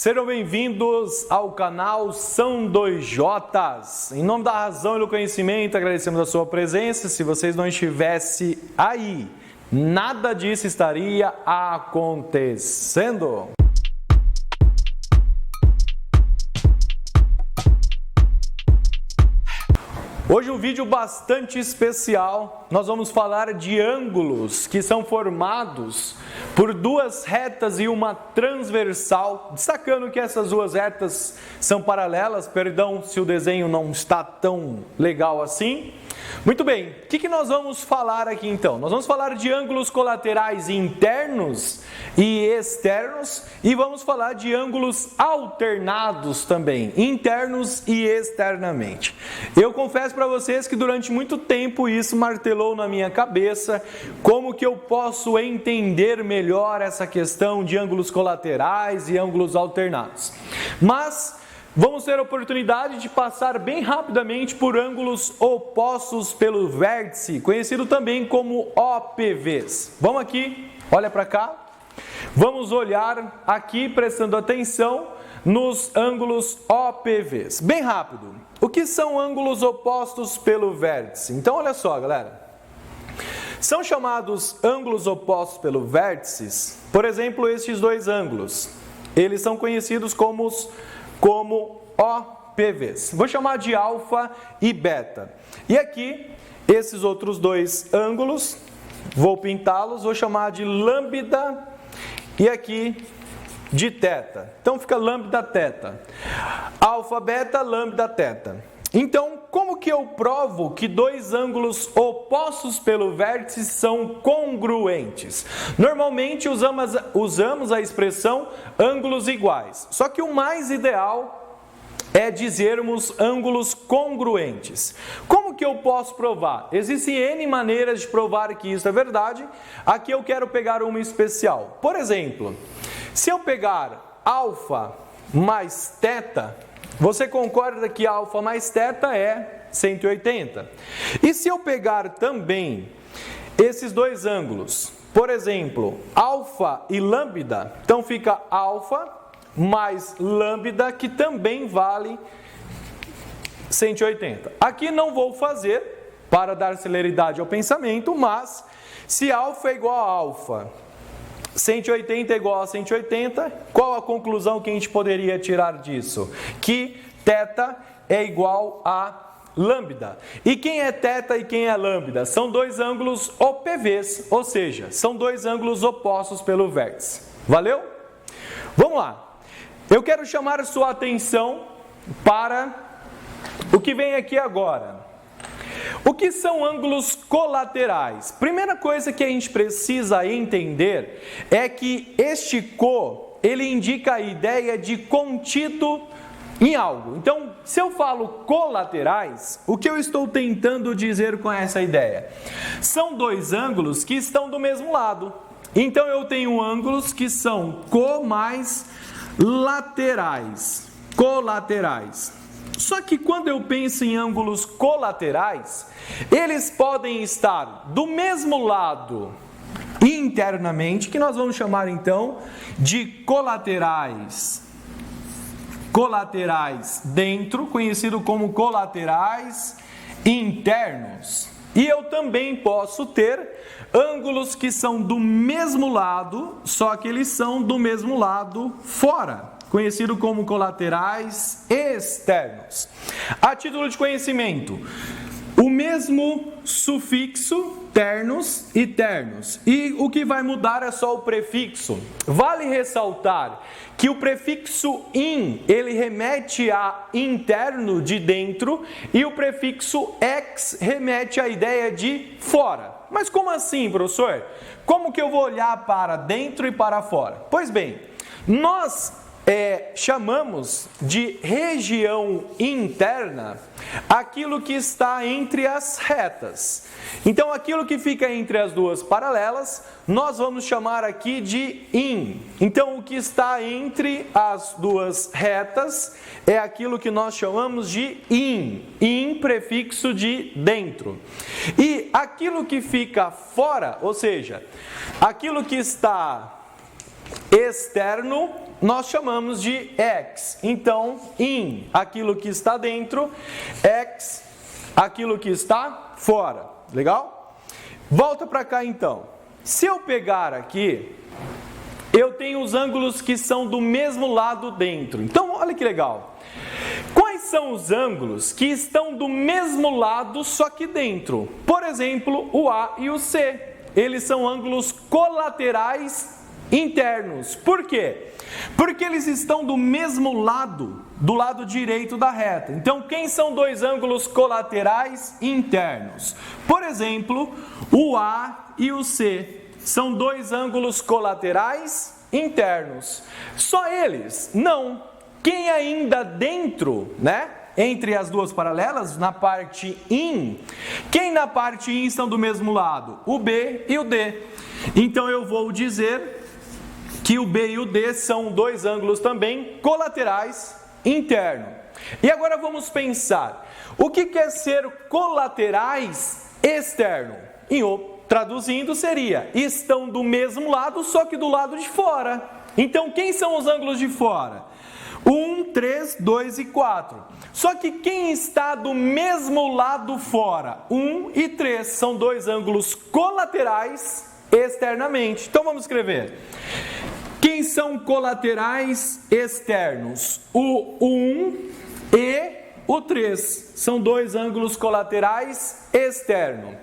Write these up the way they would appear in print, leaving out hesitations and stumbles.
Sejam bem-vindos ao canal São Dois Jotas. Em nome da razão e do conhecimento, agradecemos a sua presença. Se vocês não estivessem aí, nada disso estaria acontecendo. Hoje um vídeo bastante especial. Nós vamos falar de ângulos que são formados por duas retas e uma transversal, destacando que essas duas retas são paralelas, perdão se o desenho não está tão legal assim. Muito bem, o que nós vamos falar aqui então? Nós vamos falar de ângulos colaterais internos e externos e vamos falar de ângulos alternados também, internos e externamente. Eu confesso para vocês que durante muito tempo isso martelou na minha cabeça, como que eu posso entender melhor essa questão de ângulos colaterais e ângulos alternados. Mas vamos ter a oportunidade de passar bem rapidamente por ângulos opostos pelo vértice, conhecido também como OPVs. Vamos aqui, olha para cá. Vamos olhar aqui prestando atenção nos ângulos OPVs. Bem rápido, o que são ângulos opostos pelo vértice? Então olha só, galera. São chamados ângulos opostos pelo vértice, por exemplo, estes dois ângulos. Eles são conhecidos como OPVs. Vou chamar de alfa e beta. E aqui, esses outros dois ângulos, vou pintá-los, vou chamar de lambda e aqui de teta. Então fica lambda teta. Alfa, beta, lambda, teta. Então, como que eu provo que dois ângulos opostos pelo vértice são congruentes? Normalmente usamos a expressão ângulos iguais. Só que o mais ideal é dizermos ângulos congruentes. Como que eu posso provar? Existem N maneiras de provar que isso é verdade. Aqui eu quero pegar uma especial. Por exemplo, se eu pegar alfa mais teta, você concorda que alfa mais teta é 180? E se eu pegar também esses dois ângulos, por exemplo, alfa e lambda, então fica alfa mais lambda, que também vale 180. Aqui não vou fazer para dar celeridade ao pensamento, mas se alfa é igual a alfa, 180 é igual a 180, qual a conclusão que a gente poderia tirar disso? Que teta é igual a lambda. E quem é teta e quem é lambda? São dois ângulos OPVs, ou seja, são dois ângulos opostos pelo vértice. Valeu? Vamos lá. Eu quero chamar sua atenção para o que vem aqui agora. O que são ângulos colaterais? Primeira coisa que a gente precisa entender é que este co, ele indica a ideia de contido em algo. Então, se eu falo colaterais, o que eu estou tentando dizer com essa ideia? São dois ângulos que estão do mesmo lado. Então, eu tenho ângulos que são co mais laterais, colaterais. Só que quando eu penso em ângulos colaterais, eles podem estar do mesmo lado internamente, que nós vamos chamar então de colaterais. Colaterais dentro, conhecido como colaterais internos. E eu também posso ter ângulos que são do mesmo lado, só que eles são do mesmo lado fora, conhecido como colaterais externos. A título de conhecimento, o mesmo sufixo ternos e ternos. E o que vai mudar é só o prefixo. Vale ressaltar que o prefixo in, ele remete a interno, de dentro, e o prefixo ex remete à ideia de fora. Mas como assim, professor? Como que eu vou olhar para dentro e para fora? Pois bem, nós chamamos de região interna aquilo que está entre as retas. Então, aquilo que fica entre as duas paralelas, nós vamos chamar aqui de in. Então, o que está entre as duas retas é aquilo que nós chamamos de in. In, prefixo de dentro. E aquilo que fica fora, ou seja, aquilo que está externo, nós chamamos de x. Então, in, aquilo que está dentro, x, aquilo que está fora. Legal? Volta para cá então. Se eu pegar aqui, eu tenho os ângulos que são do mesmo lado dentro. Então, olha que legal. Quais são os ângulos que estão do mesmo lado, só que dentro? Por exemplo, o A e o C. Eles são ângulos colaterais internos. Por quê? Porque eles estão do mesmo lado, do lado direito da reta. Então, quem são dois ângulos colaterais internos? Por exemplo, o A e o C são dois ângulos colaterais internos. Só eles? Não. Quem ainda dentro, né? Entre as duas paralelas, na parte in, quem na parte in estão do mesmo lado? O B e o D. Então eu vou dizer que o B e o D são dois ângulos também colaterais internos. E agora vamos pensar, o que quer ser colaterais externo? Traduzindo seria, estão do mesmo lado, só que do lado de fora. Então quem são os ângulos de fora? 1, 3, 2 e 4. Só que quem está do mesmo lado fora? 1 e 3 são dois ângulos colaterais externamente. Então vamos escrever. Quem são colaterais externos? O 1 e o 3 são dois ângulos colaterais externos.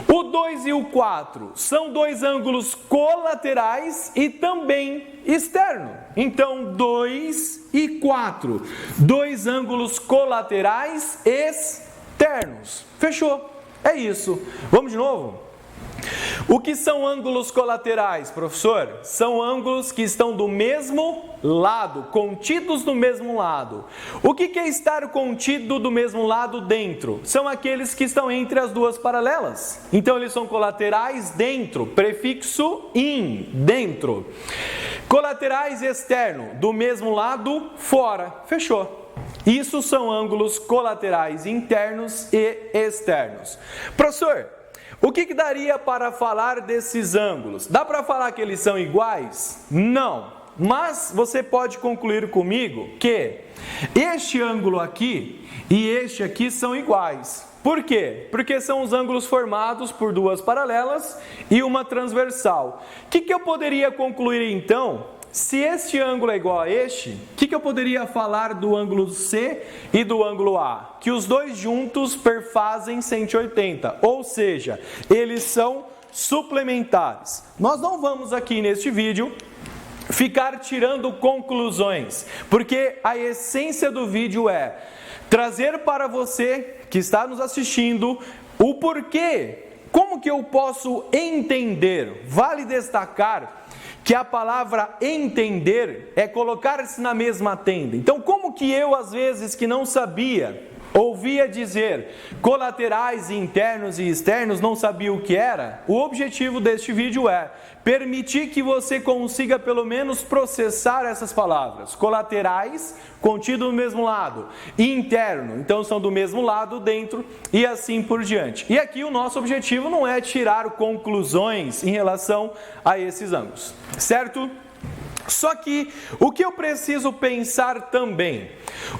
O 2 e o 4 são dois ângulos colaterais e também externos. Então, 2 e 4, dois ângulos colaterais externos. Fechou? É isso. Vamos de novo? O que são ângulos colaterais, professor? São ângulos que estão do mesmo lado, contidos no mesmo lado. O que é estar contido do mesmo lado dentro? São aqueles que estão entre as duas paralelas. Então, eles são colaterais dentro, prefixo in, dentro. Colaterais externo, do mesmo lado, fora. Fechou. Isso são ângulos colaterais internos e externos. Professor, o que daria para falar desses ângulos? Dá para falar que eles são iguais? Não. Mas você pode concluir comigo que este ângulo aqui e este aqui são iguais. Por quê? Porque são os ângulos formados por duas paralelas e uma transversal. O que eu poderia concluir então? Se este ângulo é igual a este, o que eu poderia falar do ângulo C e do ângulo A? Que os dois juntos perfazem 180, ou seja, eles são suplementares. Nós não vamos aqui neste vídeo ficar tirando conclusões, porque a essência do vídeo é trazer para você que está nos assistindo o porquê. Como que eu posso entender? Vale destacar que a palavra entender é colocar-se na mesma tenda. Então, como que eu, às vezes, que não sabia, ouvia dizer colaterais internos e externos, não sabia o que era? O objetivo deste vídeo é permitir que você consiga pelo menos processar essas palavras. Colaterais, contido no mesmo lado. E interno, então são do mesmo lado dentro e assim por diante. E aqui o nosso objetivo não é tirar conclusões em relação a esses ângulos, certo? Só que o que eu preciso pensar também,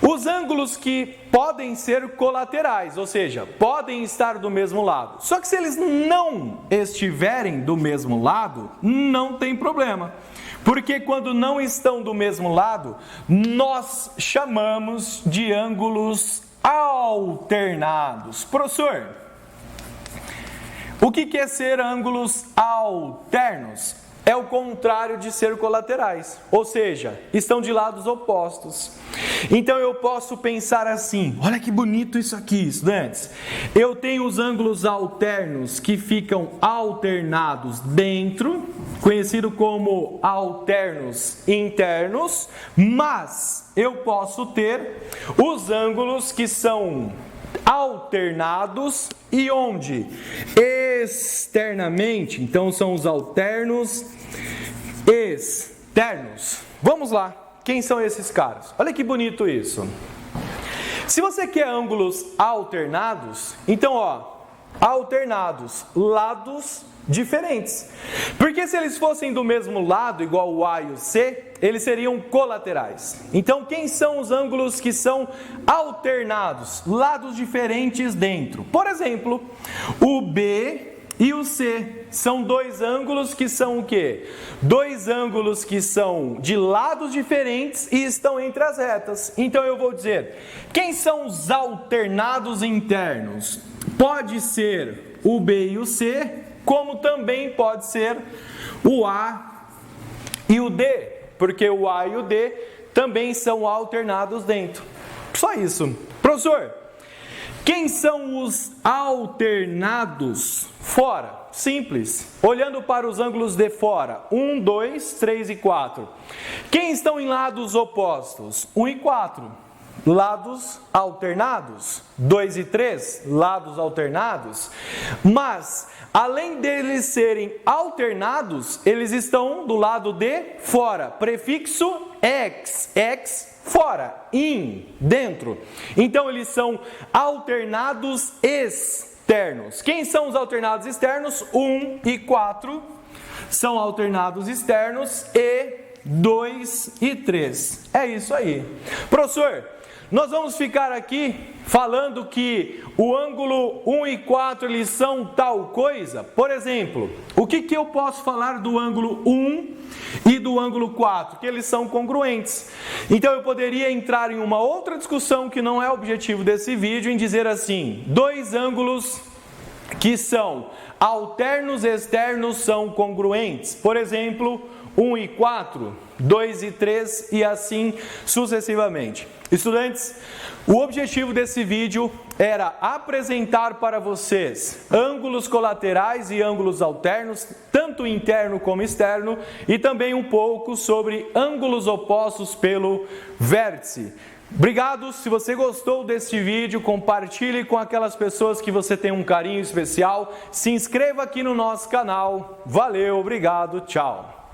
os ângulos que podem ser colaterais, ou seja, podem estar do mesmo lado. Só que se eles não estiverem do mesmo lado, não tem problema. Porque quando não estão do mesmo lado, nós chamamos de ângulos alternados. Professor, o que é ser ângulos alternos? É o contrário de ser colaterais, ou seja, estão de lados opostos. Então eu posso pensar assim, olha que bonito isso aqui, estudantes. Eu tenho os ângulos alternos que ficam alternados dentro, conhecido como alternos internos, mas eu posso ter os ângulos que são alternados e onde? Externamente. Então são os alternos externos. Vamos lá. Quem são esses caras? Olha que bonito isso. Se você quer ângulos alternados, então alternados, lados diferentes. Porque se eles fossem do mesmo lado, igual o A e o C, eles seriam colaterais. Então, quem são os ângulos que são alternados? Lados diferentes dentro. Por exemplo, o B e o C são dois ângulos que são o quê? Dois ângulos que são de lados diferentes e estão entre as retas. Então eu vou dizer, quem são os alternados internos? Pode ser o B e o C, como também pode ser o A e o D, porque o A e o D também são alternados dentro. Só isso. Professor, quem são os alternados fora? Simples. Olhando para os ângulos de fora, 1, 2, 3 e 4. Quem estão em lados opostos? 1 e 4. Lados alternados. 2 e 3, lados alternados. Mas, além deles serem alternados, eles estão do lado de fora. Prefixo ex, fora, in, dentro. Então, eles são alternados externos. Quem são os alternados externos? 1 e 4 são alternados externos e 2 e 3. É isso aí. Professor, nós vamos ficar aqui falando que o ângulo 1 e 4 eles são tal coisa. Por exemplo, o que eu posso falar do ângulo 1 e do ângulo 4? Que eles são congruentes. Então eu poderia entrar em uma outra discussão que não é o objetivo desse vídeo, em dizer assim, dois ângulos que são alternos externos são congruentes. Por exemplo, 1 e 4, 2 e 3 e assim sucessivamente. Estudantes, o objetivo desse vídeo era apresentar para vocês ângulos colaterais e ângulos alternos, tanto interno como externo, e também um pouco sobre ângulos opostos pelo vértice. Obrigado, se você gostou deste vídeo, compartilhe com aquelas pessoas que você tem um carinho especial, se inscreva aqui no nosso canal. Valeu, obrigado, tchau!